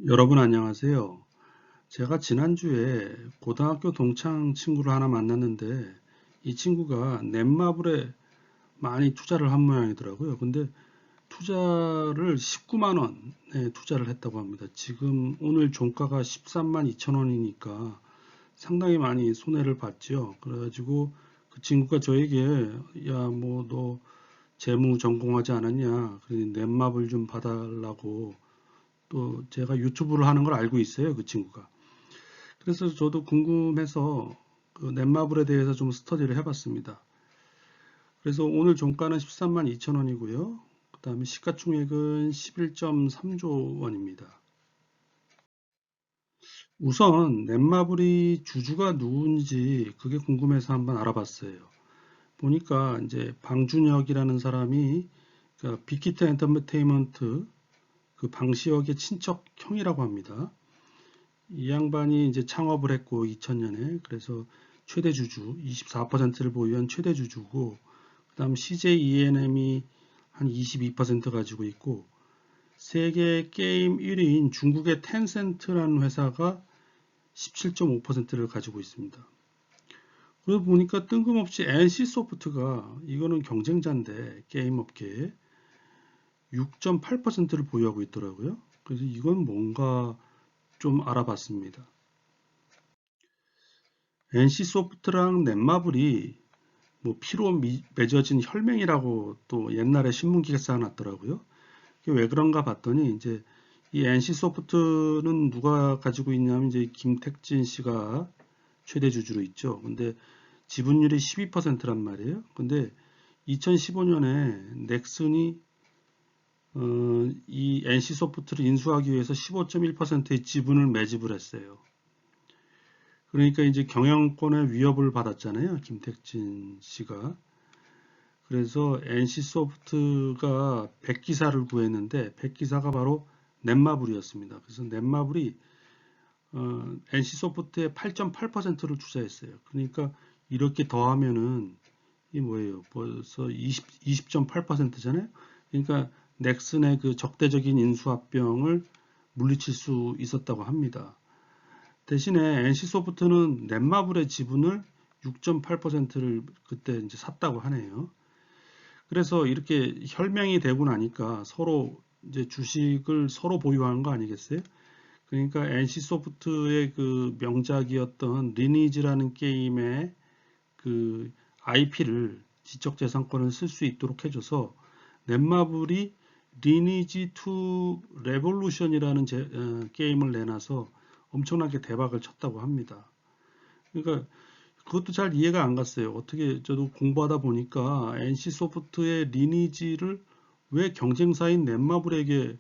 여러분 안녕하세요. 제가 지난주에 고등학교 동창 친구를 하나 만났는데 이 친구가 넷마블에 많이 투자를 한 모양이더라고요. 근데 투자를 19만 원에 투자를 했다고 합니다. 지금 오늘 종가가 13만 2천 원이니까 상당히 많이 손해를 봤죠. 그래가지고 그 친구가 저에게 야, 뭐 너 재무 전공하지 않았냐? 넷마블 좀 봐달라고 또 제가 유튜브를 하는 걸 알고 있어요. 그 친구가. 그래서 저도 궁금해서 그 넷마블에 대해서 좀 스터디를 해봤습니다. 그래서 오늘 종가는 13만 2천 원이고요. 그 다음에 시가총액은 11.3조 원입니다. 우선 넷마블이 주주가 누군지 그게 궁금해서 한번 알아봤어요. 보니까 이제 방준혁이라는 사람이 그 빅히트 엔터테인먼트 그 방시혁의 친척 형이라고 합니다. 이 양반이 이제 창업을 했고 2000년에 그래서 최대 주주 24%를 보유한 최대 주주고 그다음 CJ ENM이 한 22% 가지고 있고 세계 게임 1위인 중국의 텐센트라는 회사가 17.5%를 가지고 있습니다. 그러다 보니까 뜬금없이 NC소프트가 이거는 경쟁자인데 게임 업계에 6.8%를 보유하고 있더라고요. 그래서 이건 뭔가 좀 알아봤습니다. NC소프트랑 넷마블이 뭐 피로 맺어진 혈맹이라고 또 옛날에 신문 기사가 났더라고요. 그게 왜 그런가 봤더니 이제 이 NC소프트는 누가 가지고 있냐면 이제 김택진 씨가 최대 주주로 있죠. 근데 지분율이 12%란 말이에요. 근데 2015년에 넥슨이 이 NC소프트를 인수하기 위해서 15.1%의 지분을 매집을 했어요. 그러니까 이제 경영권의 위협을 받았잖아요. 김택진 씨가. 그래서 NC소프트가 100기사를 구했는데 100기사가 바로 넷마블이었습니다. 그래서 넷마블이 NC소프트의 8.8%를 투자했어요. 그러니까 이렇게 더하면은 이 뭐예요? 벌써 20.8%잖아요. 그러니까 넥슨의 그 적대적인 인수합병을 물리칠 수 있었다고 합니다. 대신에 NC소프트는 넷마블의 지분을 6.8%를 그때 이제 샀다고 하네요. 그래서 이렇게 혈맹이 되고 나니까 서로 이제 주식을 서로 보유하는 거 아니겠어요? 그러니까 NC소프트의 그 명작이었던 리니지라는 게임의 그 IP를 지적재산권을 쓸 수 있도록 해줘서 넷마블이 리니지 2 레볼루션이라는 게임을 내놔서 엄청나게 대박을 쳤다고 합니다. 그러니까 그것도 잘 이해가 안 갔어요. 어떻게 저도 공부하다 보니까 NC소프트의 리니지를 왜 경쟁사인 넷마블에게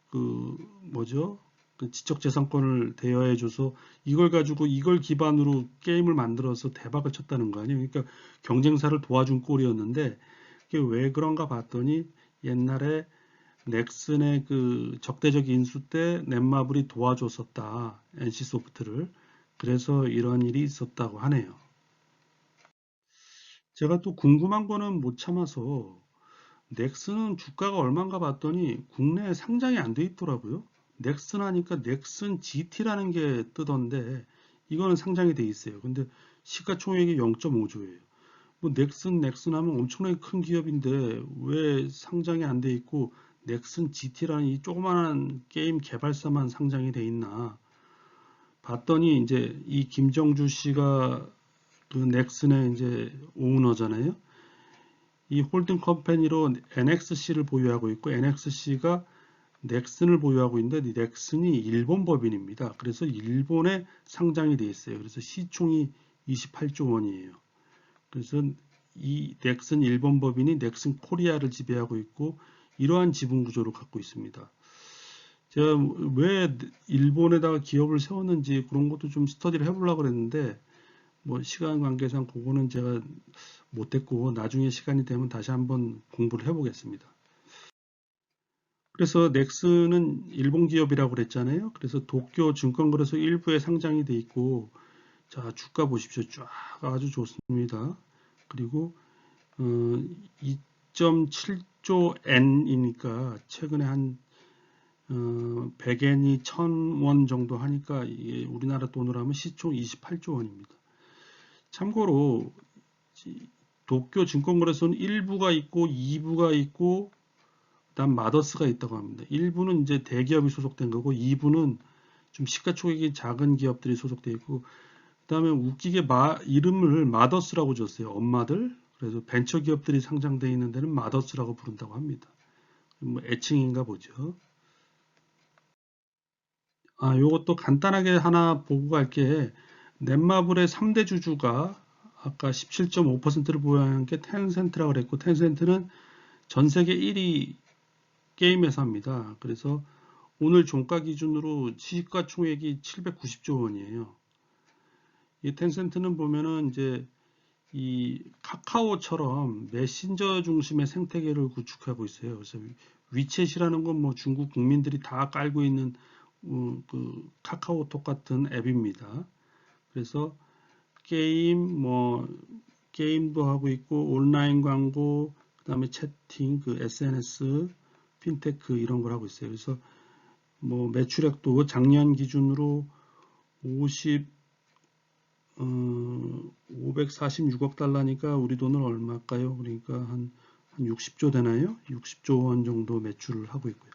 그 뭐죠? 그 지적재산권을 대여해줘서 이걸 가지고 이걸 기반으로 게임을 만들어서 대박을 쳤다는 거 아니에요? 그러니까 경쟁사를 도와준 꼴이었는데 그게 왜 그런가 봤더니 옛날에 넥슨의 그 적대적 인수 때 넷마블이 도와줬었다. NC소프트를. 그래서 이런 일이 있었다고 하네요. 제가 또 궁금한 거는 못 참아서 넥슨은 주가가 얼마인가 봤더니 국내에 상장이 안 돼 있더라고요. 넥슨 하니까 넥슨 GT라는 게 뜨던데 이거는 상장이 돼 있어요. 근데 시가총액이 0.5조예요. 뭐 넥슨 하면 엄청나게 큰 기업인데 왜 상장이 안 돼 있고 넥슨 GT라는 이 조그마한 게임 개발사만 상장이 돼 있나 봤더니 이제 이 김정주 씨가 그 넥슨의 이제 오너잖아요. 이 홀딩 컴퍼니로 NXC를 보유하고 있고 NXC가 넥슨을 보유하고 있는데 이 넥슨이 일본 법인입니다. 그래서 일본에 상장이 돼 있어요. 그래서 시총이 28조 원이에요. 그래서 이 넥슨 일본 법인이 넥슨 코리아를 지배하고 있고 이러한 지분 구조를 갖고 있습니다. 제가 왜 일본에다가 기업을 세웠는지 그런 것도 좀 스터디를 해보려고 그랬는데 뭐 시간 관계상 그거는 제가 못했고 나중에 시간이 되면 다시 한번 공부를 해보겠습니다. 그래서 넥슨은 일본 기업이라고 그랬잖아요. 그래서 도쿄 증권거래소 일부에 상장이 돼 있고 자 주가 보십시오. 쫙 아주 좋습니다. 그리고 2.7조 엔이니까 최근에 한 100엔이 1000원 정도 하니까 이게 우리나라 돈으로 하면 시총 28조 원입니다. 참고로 도쿄 증권거래소는 1부가 있고 2부가 있고 그다음 마더스가 있다고 합니다. 1부는 이제 대기업이 소속된 거고 2부는 좀 시가총액이 작은 기업들이 소속되어 있고 그다음에 웃기게 이름을 마더스라고 줬어요. 엄마들. 그래서 벤처 기업들이 상장되어 있는 데는 마더스라고 부른다고 합니다. 뭐 애칭인가 보죠. 요것도 간단하게 하나 보고 갈게. 넷마블의 3대 주주가 아까 17.5%를 보유한 게 텐센트라고 그랬고 텐센트는 전 세계 1위 게임 회사입니다. 그래서 오늘 종가 기준으로 시가총액이 790조 원이에요. 이 텐센트는 보면은 이제 이 카카오처럼 메신저 중심의 생태계를 구축하고 있어요. 그래서 위챗이라는 건 뭐 중국 국민들이 다 깔고 있는 그 카카오톡 같은 앱입니다. 그래서 게임도 하고 있고 온라인 광고, 그다음에 채팅, 그 SNS, 핀테크 이런 걸 하고 있어요. 그래서 뭐 매출액도 작년 기준으로 546억 달러니까 우리 돈은 얼마일까요? 그러니까 한 60조 되나요? 60조 원 정도 매출을 하고 있고요.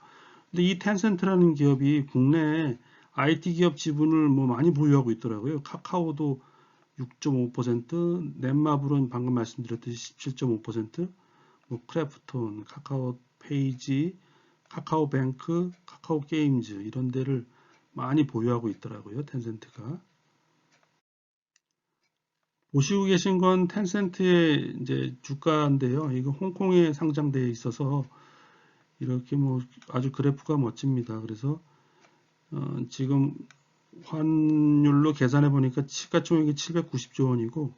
근데 이 텐센트라는 기업이 국내에 IT 기업 지분을 뭐 많이 보유하고 있더라고요. 카카오도 6.5%, 넷마블은 방금 말씀드렸듯이 17.5%, 뭐 크래프톤, 카카오 페이지, 카카오뱅크, 카카오 게임즈 이런 데를 많이 보유하고 있더라고요. 텐센트가. 보시고 계신 건 텐센트의 이제 주가인데요. 이거 홍콩에 상장되어 있어서 이렇게 뭐 아주 그래프가 멋집니다. 그래서 지금 환율로 계산해 보니까 시가총액이 790조 원이고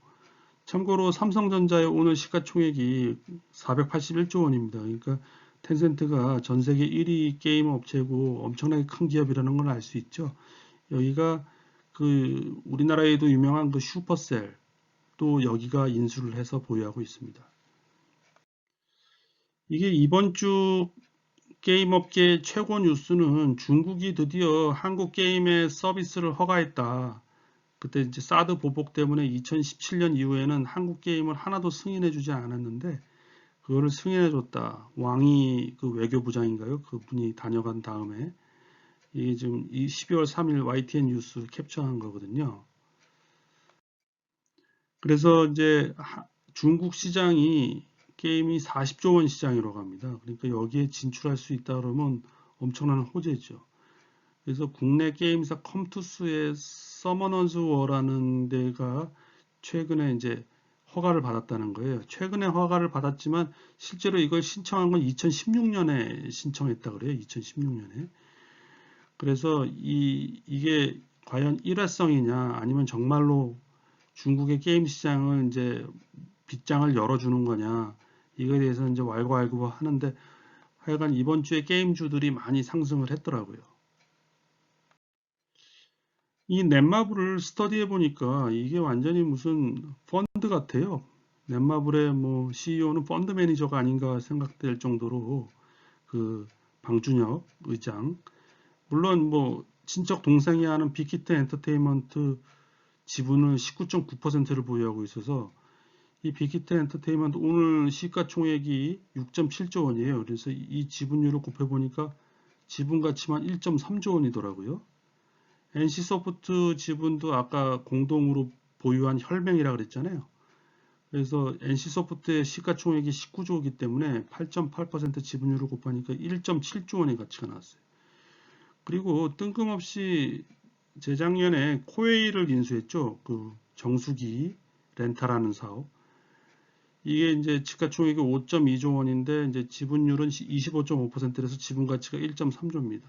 참고로 삼성전자의 오늘 시가총액이 481조 원입니다. 그러니까 텐센트가 전 세계 1위 게임 업체고 엄청나게 큰 기업이라는 걸 알 수 있죠. 여기가 그 우리나라에도 유명한 그 슈퍼셀 또 여기가 인수를 해서 보유하고 있습니다. 이게 이번 주 게임 업계 최고 뉴스는 중국이 드디어 한국 게임의 서비스를 허가했다. 그때 이제 사드 보복 때문에 2017년 이후에는 한국 게임을 하나도 승인해주지 않았는데 그거를 승인해줬다. 왕이 그 외교부장인가요? 그분이 다녀간 다음에 이게 지금 12월 3일 YTN 뉴스 캡처한 거거든요. 그래서 이제 중국 시장이 게임이 40조 원 시장이라고 합니다. 그러니까 여기에 진출할 수 있다 그러면 엄청난 호재죠. 그래서 국내 게임사 컴투스의 서머너즈 워라는 데가 최근에 이제 허가를 받았다는 거예요. 최근에 허가를 받았지만 실제로 이걸 신청한 건 2016년에 신청했다 그래요. 2016년에. 그래서 이게 과연 일회성이냐 아니면 정말로 중국의 게임 시장을 이제 빗장을 열어주는 거냐 이거에 대해서 이제 왈가왈부 하는데 하여간 이번 주에 게임주들이 많이 상승을 했더라고요. 이 넷마블을 스터디해 보니까 이게 완전히 무슨 펀드 같아요. 넷마블의 뭐 CEO는 펀드 매니저가 아닌가 생각될 정도로 그 방준혁 의장 물론 뭐 친척 동생이 하는 빅히트 엔터테인먼트 지분을 19.9%를 보유하고 있어서 이 빅히트 엔터테인먼트 오늘 시가총액이 6.7조 원이에요. 그래서 이 지분율을 곱해보니까 지분 가치만 1.3조 원이더라고요. NC소프트 지분도 아까 공동으로 보유한 혈맹이라 그랬잖아요. 그래서 NC소프트의 시가총액이 19조이기 때문에 8.8% 지분율을 곱하니까 1.7조 원의 가치가 나왔어요. 그리고 뜬금없이 재작년에 코웨이를 인수했죠. 그 정수기 렌탈하는 사업. 이게 이제 시가총액이 5.2조 원인데 이제 지분율은 25.5%라서 지분 가치가 1.3조입니다.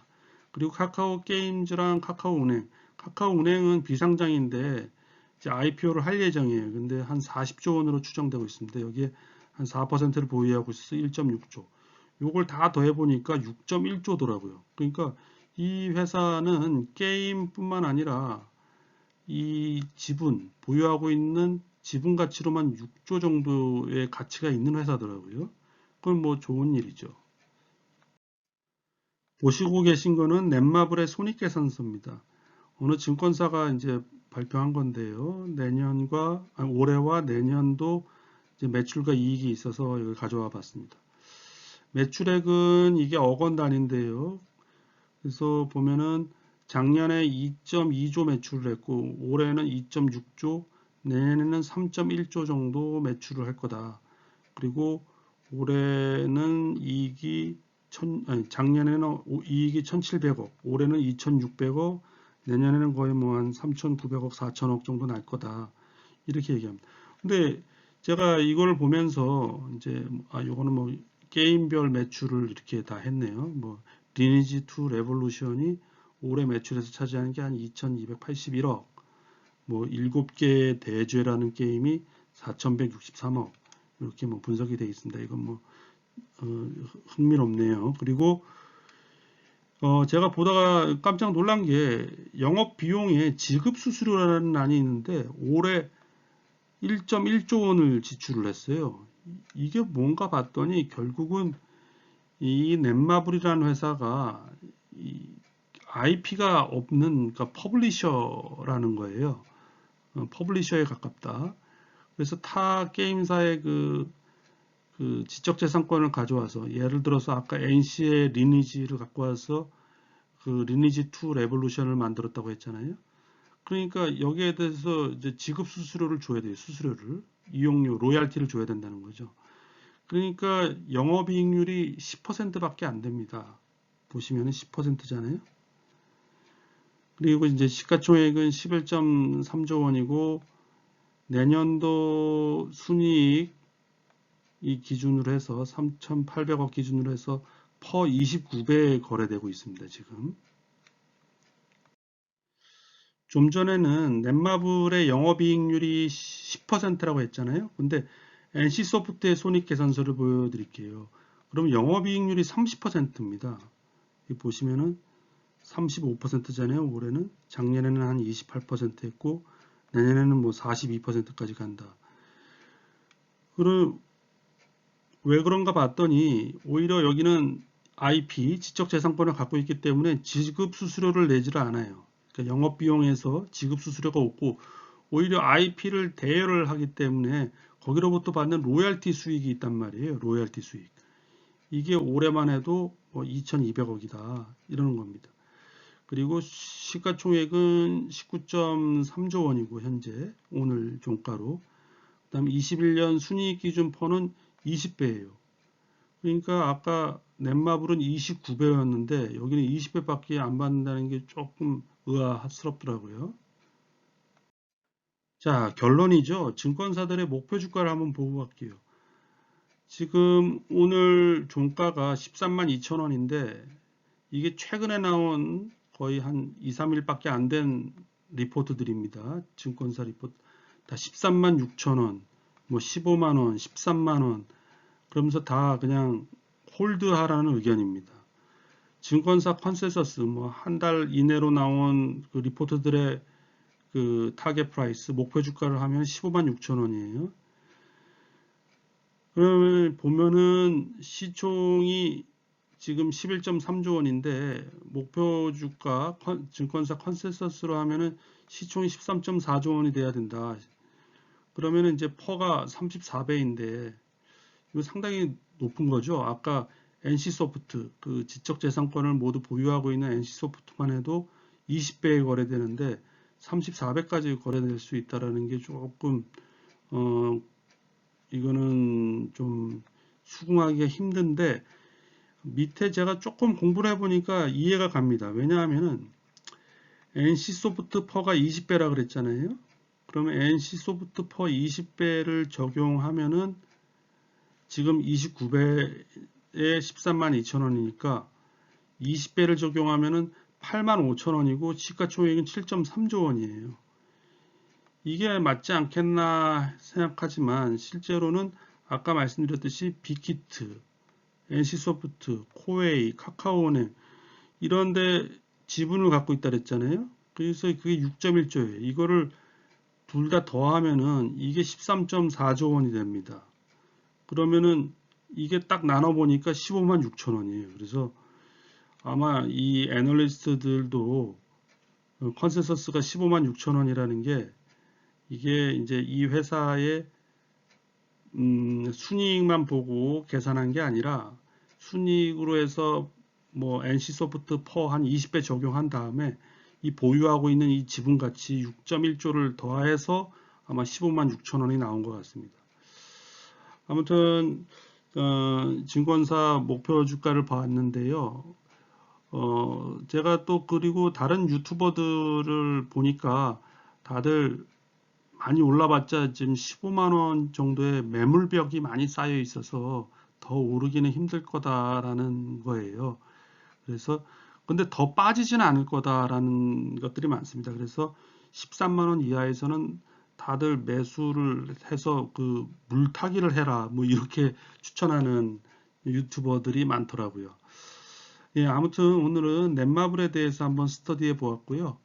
그리고 카카오 게임즈랑 카카오은행은 비상장인데 이제 IPO를 할 예정이에요. 근데 한 40조 원으로 추정되고 있습니다. 여기에 한 4%를 보유하고 있어서 1.6조. 요걸 다 더해 보니까 6.1조더라고요. 그러니까 이 회사는 게임뿐만 아니라 이 지분 보유하고 있는 지분 가치로만 6조 정도의 가치가 있는 회사더라고요. 그건 뭐 좋은 일이죠. 보시고 계신 거는 넷마블의 손익계산서입니다. 어느 증권사가 이제 발표한 건데요. 올해와 내년도 이제 매출과 이익이 있어서 이걸 가져와 봤습니다. 매출액은 이게 억원 단위인데요. 그래서 보면은 작년에 2.2조 매출을 했고 올해는 2.6조, 내년에는 3.1조 정도 매출을 할 거다. 그리고 올해는 작년에는 이익이 1,700억, 올해는 2,600억, 내년에는 거의 뭐 한 3,900억, 4,000억 정도 날 거다. 이렇게 얘기합니다. 근데 제가 이걸 보면서 이제 요거는 뭐 게임별 매출을 이렇게 다 했네요. 뭐 리니지 2 레볼루션이 올해 매출에서 차지하는 게 한 2,281억, 뭐 7개 대죄라는 게임이 4,163억 이렇게 뭐 분석이 되어 있습니다. 이건 뭐 흥미롭네요. 그리고 제가 보다가 깜짝 놀란 게 영업 비용에 지급 수수료라는 란이 있는데 올해 1.1조 원을 지출을 했어요. 이게 뭔가 봤더니 결국은 이 넷마블이라는 회사가 이 IP가 없는, 그러니까 퍼블리셔라는 거예요. 퍼블리셔에 가깝다. 그래서 타 게임사의 그 지적재산권을 가져와서, 예를 들어서 아까 NC의 리니지를 갖고 와서 그 리니지 2 레볼루션을 만들었다고 했잖아요. 그러니까 여기에 대해서 이제 지급 수수료를 줘야 돼요. 수수료를. 이용료, 로얄티를 줘야 된다는 거죠. 그러니까 영업이익률이 10%밖에 안 됩니다. 보시면은 10%잖아요. 그리고 이제 시가총액은 11.3조 원이고 내년도 순이익 이 기준으로 해서 3,800억 기준으로 해서 퍼 29배에 거래되고 있습니다. 지금. 좀 전에는 넷마블의 영업이익률이 10%라고 했잖아요. 근데 NC소프트의 손익계산서를 보여드릴게요. 그럼 영업이익률이 30%입니다. 여기 보시면은 35%잖아요. 올해는. 작년에는 한 28% 했고 내년에는 뭐 42%까지 간다. 그럼 왜 그런가 봤더니 오히려 여기는 IP, 지적재산권을 갖고 있기 때문에 지급 수수료를 내지를 않아요. 그러니까 영업비용에서 지급 수수료가 없고 오히려 IP를 대여를 하기 때문에 거기로부터 받는 로열티 수익이 있단 말이에요. 로열티 수익. 이게 올해만 해도 2,200억이다. 이러는 겁니다. 그리고 시가총액은 19.3조 원이고 현재 오늘 종가로. 그다음에 21년 순이익 기준 퍼는 20배예요. 그러니까 아까 넷마블은 29배였는데 여기는 20배밖에 안 받는다는 게 조금 의아스럽더라고요. 자, 결론이죠. 증권사들의 목표 주가를 한번 보고 갈게요. 지금 오늘 종가가 13만 2천 원인데 이게 최근에 나온 거의 한 2, 3일밖에 안 된 리포트들입니다. 증권사 리포트. 다 13만 6천 원, 뭐 15만 원, 13만 원. 그러면서 다 그냥 홀드하라는 의견입니다. 증권사 컨센서스 뭐 한 달 이내로 나온 그 리포트들의 그 타겟 프라이스 목표 주가를 하면 15만 6천 원이에요. 그러면 보면은 시총이 지금 11.3조 원인데 목표 주가 증권사 컨센서스로 하면은 시총이 13.4조 원이 돼야 된다. 그러면은 이제 퍼가 34배인데 이거 상당히 높은 거죠. 아까 NC소프트 그 지적재산권을 모두 보유하고 있는 NC소프트만 해도 20배에 거래되는데 34배까지 거래될 수 있다라는 게 조금 이거는 좀 수긍하기가 힘든데 밑에 제가 조금 공부를 해보니까 이해가 갑니다. 왜냐하면은 NC소프트 퍼가 20배라 그랬잖아요. 그러면 NC소프트 퍼 20배를 적용하면은 지금 29배에 13만 2천 원이니까 20배를 적용하면은 8만 5천 원이고 시가총액은 7.3조 원이에요. 이게 맞지 않겠나 생각하지만 실제로는 아까 말씀드렸듯이 빅히트, NC소프트, 코웨이, 카카오은행 이런데 지분을 갖고 있다 그랬잖아요. 그래서 그게 6.1조예요. 이거를 둘 다 더하면은 이게 13.4조 원이 됩니다. 그러면은 이게 딱 나눠보니까 15만 6천 원이에요. 그래서 아마 이 애널리스트들도 컨센서스가 15만 6천 원이라는 게 이게 이제 이 회사의 순이익만 보고 계산한 게 아니라 순이익으로 해서 뭐 NC소프트 퍼 한 20배 적용한 다음에 이 보유하고 있는 이 지분 가치 6.1조를 더해서 아마 15만 6천 원이 나온 것 같습니다. 아무튼 증권사 목표 주가를 봤는데요. 제가 또 그리고 다른 유튜버들을 보니까 다들 많이 올라봤자 지금 15만 원 정도의 매물벽이 많이 쌓여 있어서 더 오르기는 힘들 거다라는 거예요. 그래서 근데 더 빠지지는 않을 거다라는 것들이 많습니다. 그래서 13만 원 이하에서는 다들 매수를 해서 그 물타기를 해라 뭐 이렇게 추천하는 유튜버들이 많더라고요. 예, 아무튼 오늘은 넷마블에 대해서 한번 스터디해 보았고요.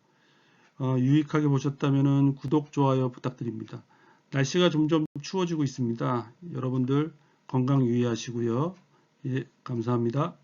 유익하게 보셨다면 구독, 좋아요 부탁드립니다. 날씨가 점점 추워지고 있습니다. 여러분들 건강 유의하시고요. 예, 감사합니다.